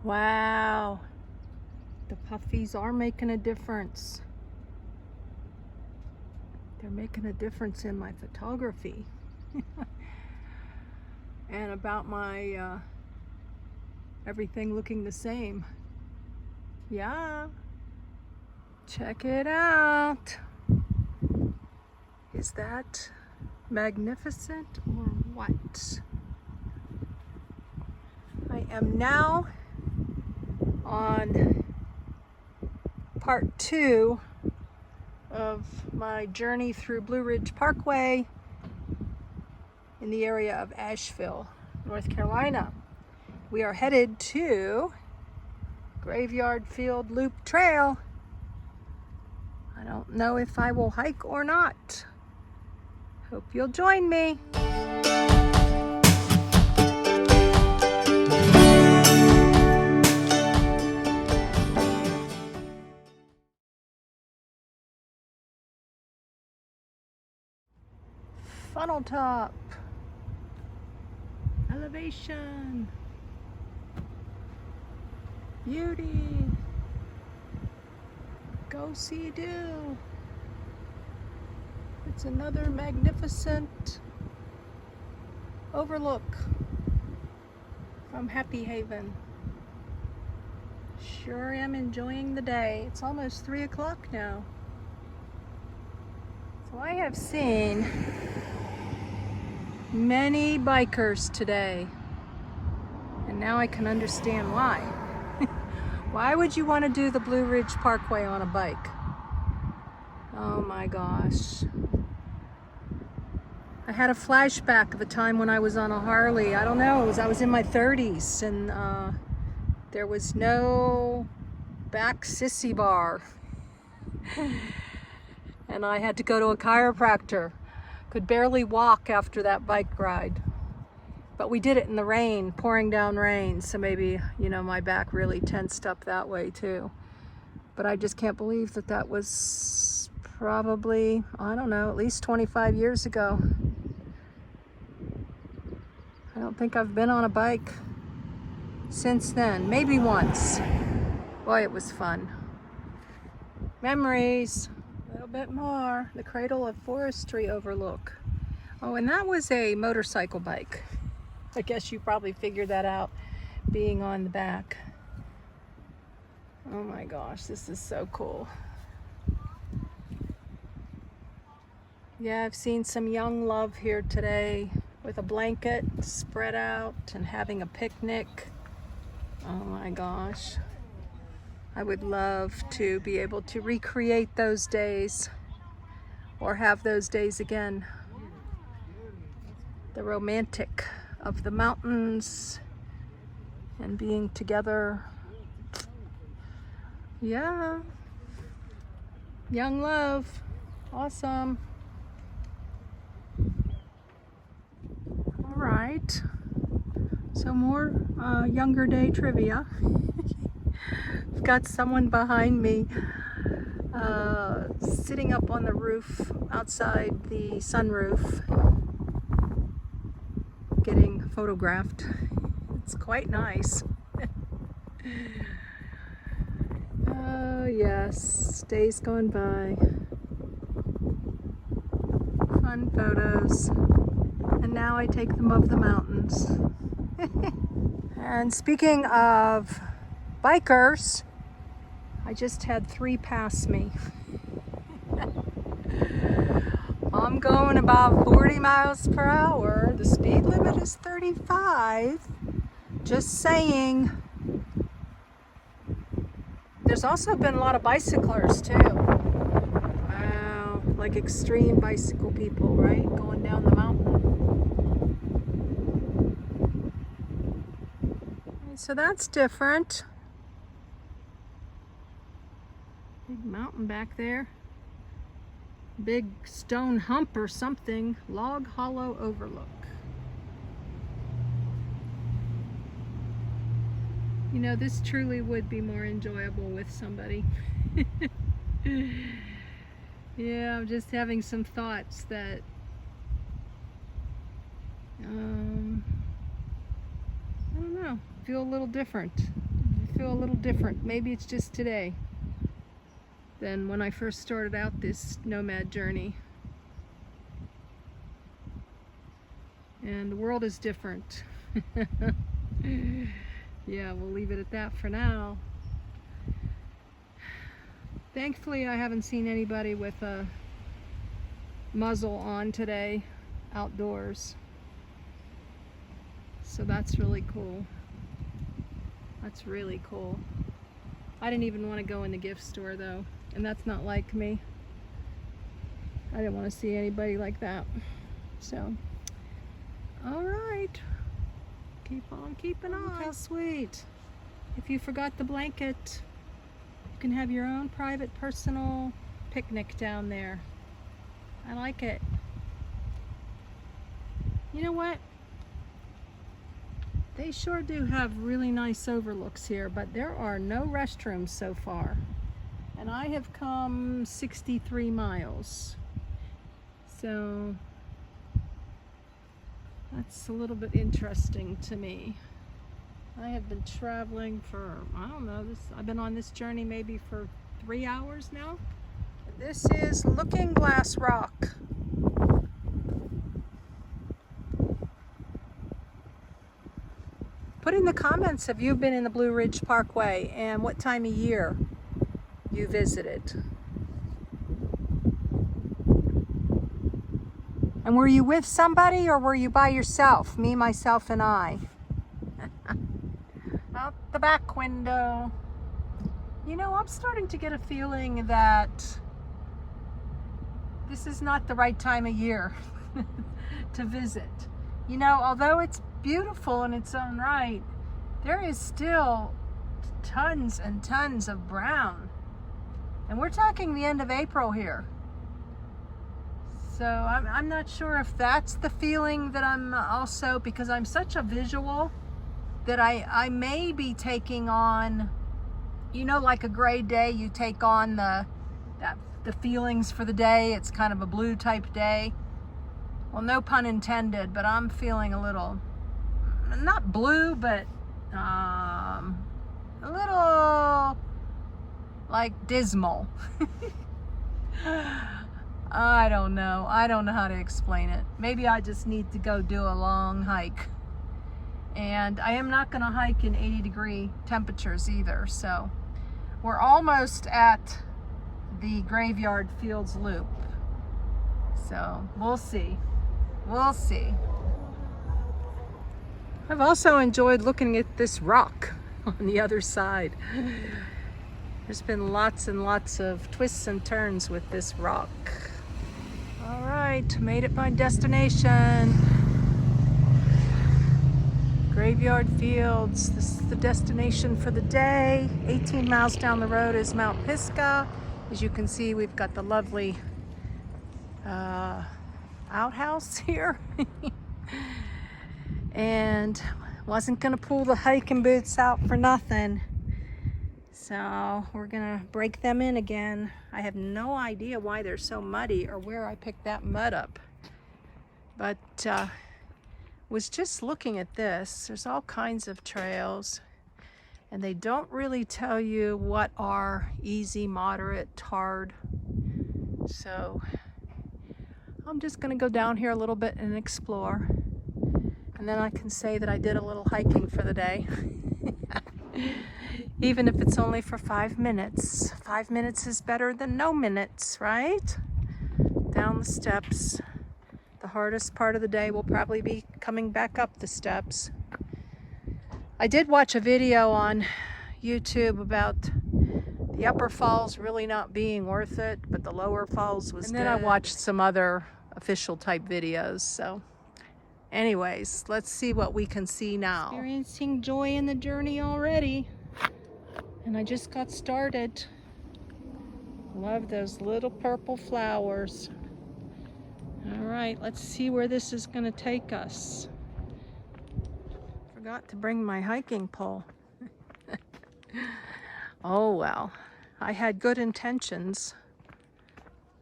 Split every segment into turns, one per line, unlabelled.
Wow, the puffies are making a difference. They're making a difference in my photography. And about my everything looking the same. Yeah, check it out. Is that magnificent or what? I am now on part 2 of my journey through Ridge Parkway in the area of Asheville, North Carolina. We are headed to Graveyard Field Loop Trail. I don't know if I will hike or not. Hope you'll join me. Funnel top, elevation, beauty, go see do. It's another magnificent overlook from Happy Haven. Sure am enjoying the day. It's almost 3 o'clock now. So I have seen many bikers today, and now I can understand why. Why would you want to do the Ridge Parkway on a bike? Oh my gosh. I had a flashback of a time when I was on a Harley. I don't know, I was in my 30s, and there was no back sissy bar. And I had to go to a chiropractor. Could barely walk after that bike ride. But we did it in the rain, pouring down rain, so maybe, you know, my back really tensed up that way too. But I just can't believe that that was probably, I don't know, at least 25 years ago. I don't think I've been on a bike since then, maybe once. Boy, it was fun. Memories. A little bit more. The Cradle of Forestry overlook. Oh, and that was a motorcycle bike. I guess you probably figured that out being on the back. Oh my gosh, this is so cool. Yeah, I've seen some young love here today with a blanket spread out and having a picnic. Oh my gosh. I would love to be able to recreate those days or have those days again. The romantic of the mountains and being together. Yeah. Young love. Awesome. All right. So more younger day trivia. I've got someone behind me sitting up on the roof outside the sunroof getting photographed. It's quite nice. Oh yes, days gone by. Fun photos. And now I take them of the mountains. And speaking of bikers, I just had 3 pass me. I'm going about 40 miles per hour. The speed limit is 35. Just saying. There's also been a lot of bicyclers too. Wow, like extreme bicycle people, right? Going down the mountain. So that's different. Big mountain back there. Big stone hump or something. Log Hollow Overlook. You know, this truly would be more enjoyable with somebody. Yeah, I'm just having some thoughts that I don't know, feel a little different. feel a little different. Maybe it's just today than when I first started out this nomad journey. And the world is different. Yeah, we'll leave it at that for now. Thankfully, I haven't seen anybody with a muzzle on today outdoors. So that's really cool. That's really cool. I didn't even want to go in the gift store though, and that's not like me. I didn't want to see anybody like that. So, all right. Keep on keeping on. Look how sweet. If you forgot the blanket, you can have your own private personal picnic down there. I like it. You know what? They sure do have really nice overlooks here, but there are no restrooms so far. And I have come 63 miles. So that's a little bit interesting to me. I have been traveling for, I don't know, I've been on this journey maybe for 3 hours now. This is Looking Glass Rock. Put in the comments, have you been in the Blue Ridge Parkway and what time of year you visited? And were you with somebody or were you by yourself? Me, myself, and I. Out the back window. You know, I'm starting to get a feeling that this is not the right time of year to visit. You know, although it's beautiful in its own right, there is still tons and tons of brown. And we're talking the end of April here. So I'm not sure if that's the feeling that I'm also, because I'm such a visual, that I may be taking on, you know, like a gray day, you take on the feelings for the day. It's kind of a blue type day. Well, no pun intended, but I'm feeling a little, not blue, but a little like dismal. I don't know. I don't know how to explain it. Maybe I just need to go do a long hike. And I am not going to hike in 80-degree temperatures either. So we're almost at the Graveyard Fields Loop. So we'll see. We'll see. I've also enjoyed looking at this rock on the other side. There's been lots and lots of twists and turns with this rock. All right, made it my destination. Graveyard Fields, this is the destination for the day. 18 miles down the road is Mount Pisgah. As you can see, we've got the lovely outhouse here. And wasn't gonna pull the hiking boots out for nothing. So we're gonna break them in again. I have no idea why they're so muddy or where I picked that mud up. But was just looking at this. There's all kinds of trails and they don't really tell you what are easy, moderate, hard. So I'm just gonna go down here a little bit and explore. And then I can say that I did a little hiking for the day. Even if it's only for 5 minutes. 5 minutes is better than no minutes, right? Down the steps. The hardest part of the day will probably be coming back up the steps. I did watch a video on YouTube about the upper falls really not being worth it, but the lower falls was good. And then I watched some other official type videos, so. Anyways, let's see what we can see now. Experiencing joy in the journey already. And I just got started. Love those little purple flowers. All right, let's see where this is gonna take us. Forgot to bring my hiking pole. Oh well, I had good intentions.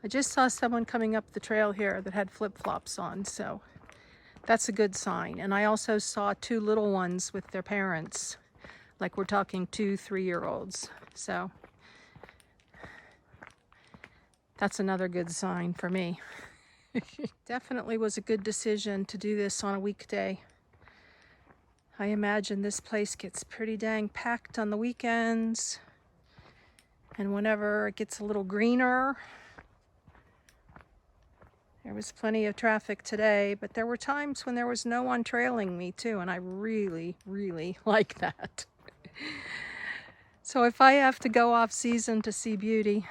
I just saw someone coming up the trail here that had flip-flops on, so that's a good sign. And I also saw 2 little ones with their parents, Like we're talking 2, 3-year-olds. So that's another good sign for me. Definitely was a good decision to do this on a weekday. I imagine this place gets pretty dang packed on the weekends. And whenever it gets a little greener, there was plenty of traffic today, but there were times when there was no one trailing me too, and I really, really like that. So if I have to go off season to see beauty,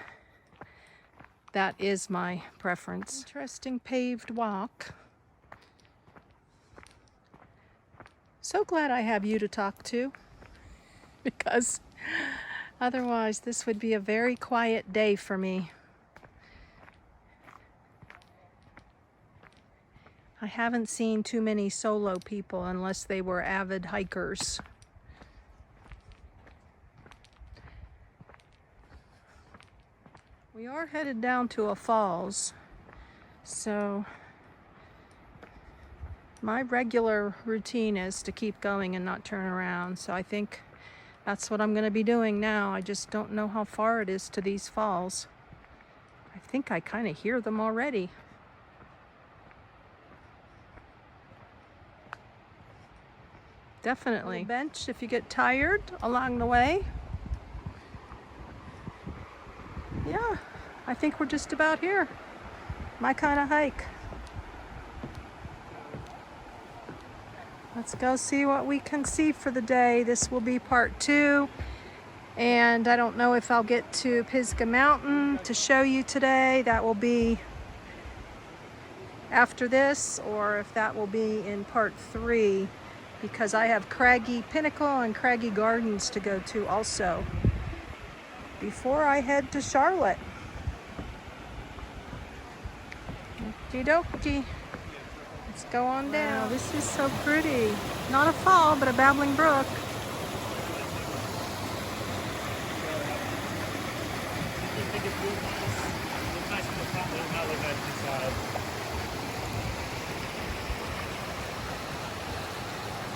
that is my preference. Interesting paved walk. So glad I have you to talk to, because otherwise this would be a very quiet day for me. I haven't seen too many solo people unless they were avid hikers. We are headed down to a falls, so my regular routine is to keep going and not turn around. So I think that's what I'm going to be doing now. I just don't know how far it is to these falls. I think I kind of hear them already. Definitely. Bench if you get tired along the way. Yeah, I think we're just about here. My kind of hike. Let's go see what we can see for the day. This will be part 2. And I don't know if I'll get to Pisgah Mountain to show you today. That will be after this, or if that will be in part 3, because I have Craggy Pinnacle and Craggy Gardens to go to also before I head to Charlotte. Okie dokie. Let's go on down. Wow, this is so pretty. Not a fall, but a babbling brook.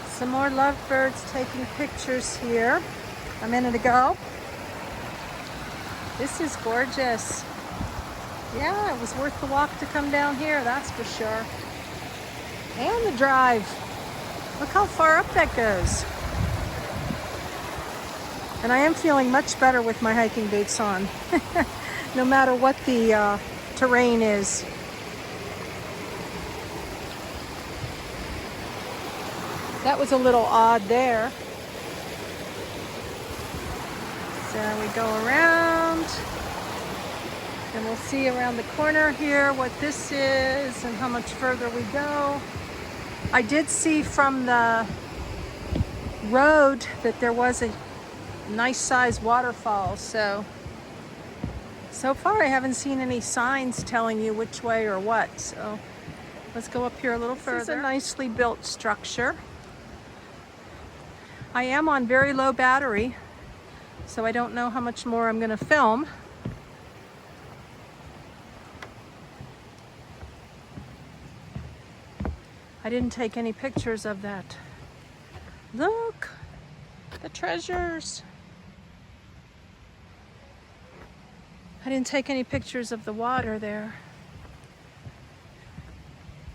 Some more lovebirds taking pictures here a minute ago. This is gorgeous. Yeah, it was worth the walk to come down here, that's for sure. And the drive. Look how far up that goes. And I am feeling much better with my hiking boots on, no matter what the terrain is. That was a little odd there. So we go around, and we'll see around the corner here what this is and how much further we go. I did see from the road that there was a nice sized waterfall, so far I haven't seen any signs telling you which way or what. So let's go up here a little further. This is a nicely built structure. I am on very low battery, so I don't know how much more I'm going to film. I didn't take any pictures of that. Look, the treasures. I didn't take any pictures of the water there.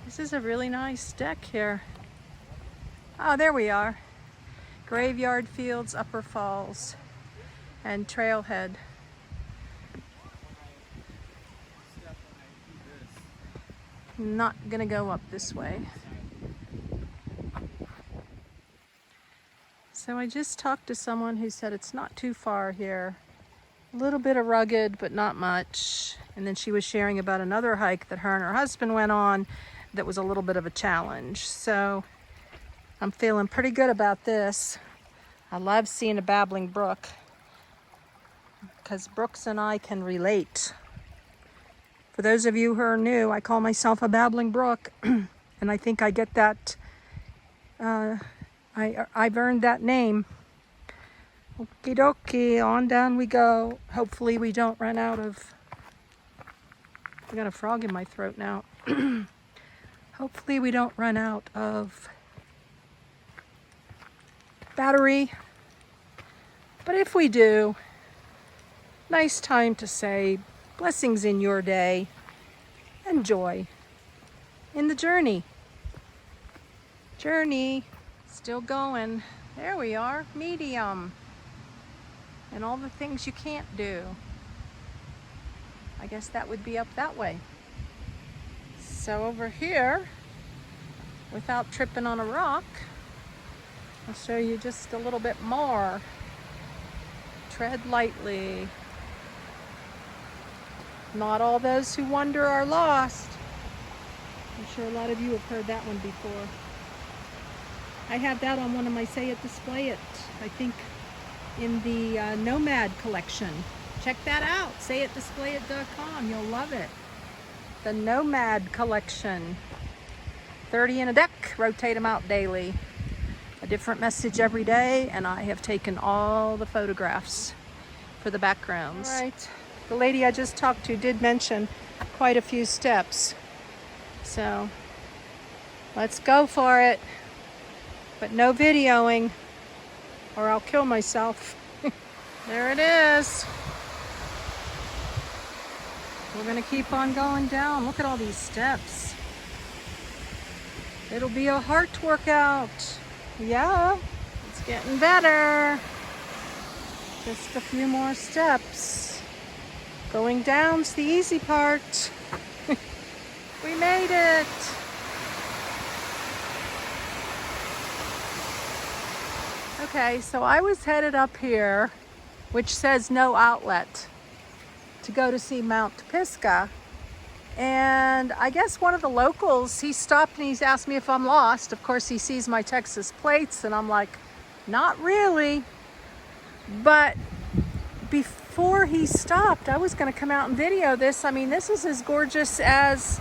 This is a really nice deck here. Oh, there we are. Graveyard Fields, Upper Falls, and Trailhead. Not gonna go up this way. So I just talked to someone who said it's not too far here. A little bit of rugged, but not much. And then she was sharing about another hike that her and her husband went on that was a little bit of a challenge. So I'm feeling pretty good about this. I love seeing a babbling brook because brooks and I can relate. For those of you who are new, I call myself a babbling brook, and I think I get that. I've earned that name. Okie dokie, on down we go. Hopefully we don't run out of... I got a frog in my throat now. Hopefully we don't run out of battery. But if we do, nice time to say blessings in your day and joy in the journey. Journey, still going. There we are, medium. And all the things you can't do. I guess that would be up that way. So over here, without tripping on a rock, I'll show you just a little bit more. Tread lightly. Not all those who wander are lost. I'm sure a lot of you have heard that one before. I have that on one of my Say It, Display It, I think in the Nomad collection. Check that out, sayitdisplayit.com. You'll love it. The Nomad collection. 30 in a deck, rotate them out daily. A different message every day, and I have taken all the photographs for the backgrounds. All right, the lady I just talked to did mention quite a few steps. So let's go for it. But no videoing or I'll kill myself. There it is. We're gonna keep on going down. Look at all these steps. It'll be a heart workout. Yeah, it's getting better. Just a few more steps. Going down's the easy part. We made it. Okay, so I was headed up here, which says no outlet, to go to see Mount Pisgah. And I guess one of the locals, he stopped and he's asked me if I'm lost. Of course, he sees my Texas plates and I'm like, not really. But before he stopped, I was gonna come out and video this. I mean, this is as gorgeous as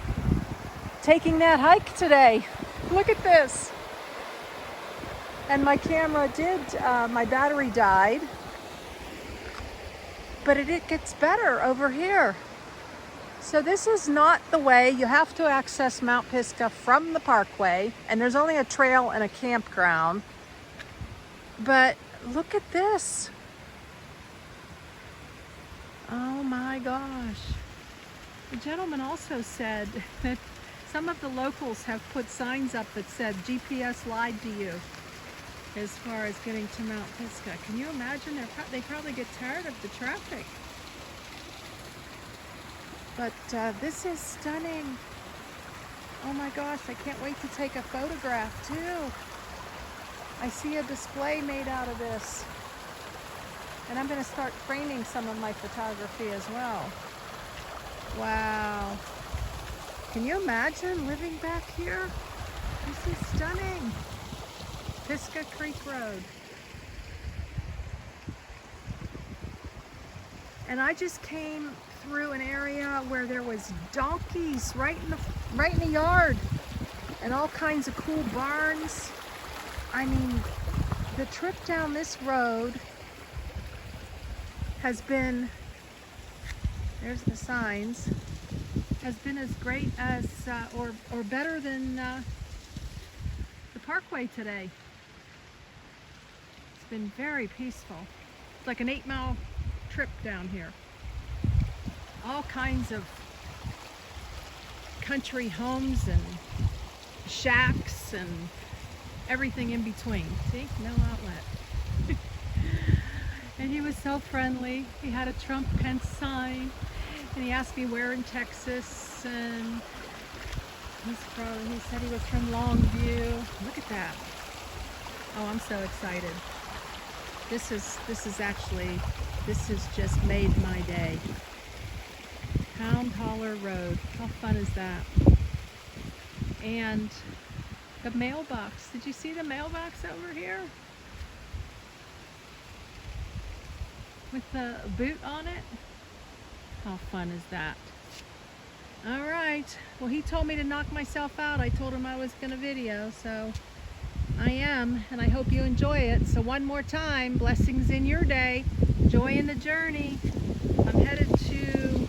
taking that hike today. Look at this. And my camera my battery died. But it gets better over here. So this is not the way. You have to access Mount Pisgah from the parkway, and there's only a trail and a campground. But look at this. Oh my gosh. The gentleman also said that some of the locals have put signs up that said GPS lied to you as far as getting to Mount Pisgah. Can you imagine? They probably get tired of the traffic. But this is stunning. Oh my gosh, I can't wait to take a photograph too. I see a display made out of this. And I'm going to start framing some of my photography as well. Wow. Can you imagine living back here? This is stunning. Pisgah Creek Road. And I just came through an area where there was donkeys right in the yard, and all kinds of cool barns. I mean, the trip down this road has been, there's the signs, has been as great as or better than the parkway today. It's been very peaceful. It's like an 8-mile trip down here. All kinds of country homes and shacks and everything in between. See, no outlet. And he was so friendly. He had a Trump Pence sign, and he asked me where in Texas, and he said he was from Longview. Look at that. Oh, I'm so excited. This has just made my day. Pound Holler Road. How fun is that? And the mailbox. Did you see the mailbox over here? With the boot on it? How fun is that? All right. Well, he told me to knock myself out. I told him I was going to video, so I am, and I hope you enjoy it. So one more time, blessings in your day. Joy in the journey. I'm headed to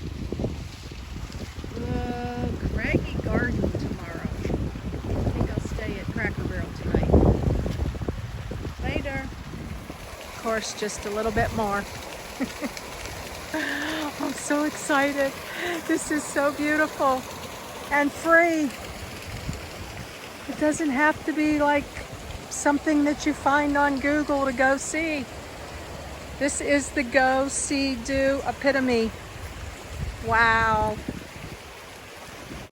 Craggy Garden tomorrow. I think I'll stay at Cracker Barrel tonight. Later. Of course, just a little bit more. I'm so excited. This is so beautiful and free. It doesn't have to be like something that you find on Google to go see. This is the go, see, do epitome. Wow.